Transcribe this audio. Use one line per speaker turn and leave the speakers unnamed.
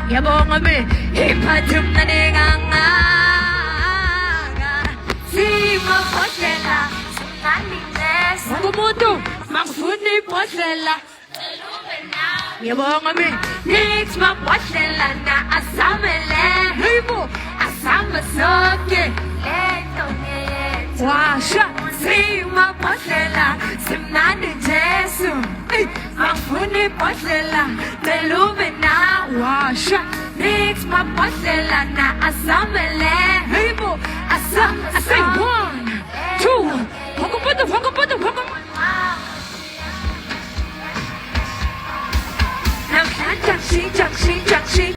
Yabonga me iphathum nanenganga Sima potlela Sumani nesa Ngumuntu Mangfuni potlela Yabonga me Nix ma potlela na asamele Hibo Asama soke Leto nyeto Washa Sima potlela Simnani jesu Mangfuni potlela Telube na Washa Nix ma potlela na asamele Hibo Asama I say 1, 2 Pokemon Now can't